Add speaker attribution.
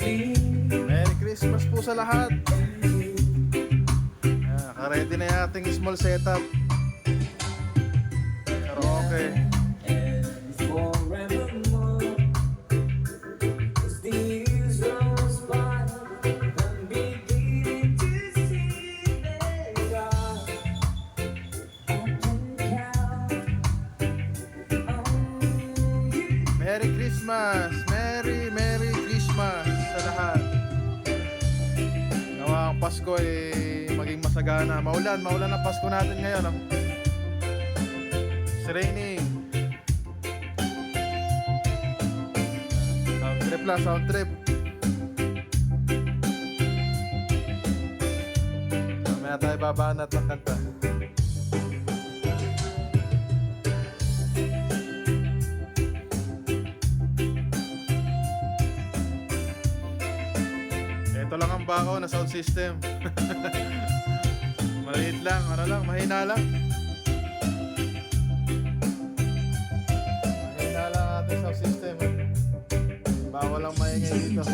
Speaker 1: Merry Christmas po sa lahat. Naka-ready na yung ating small setup. Karaoke. Merry Christmas! Merry Christmas sa lahat. Nawa ang Pasko ay maging masagana. Maulan ang Pasko natin ngayon. No? It's raining. Sound trip lang, sound trip. Mamaya tayo babanat ng kanta. Ito lang ang bako na sound system. Maliit lang, mahina lang. Mahina lang ating sound system. Bako lang maingay dito.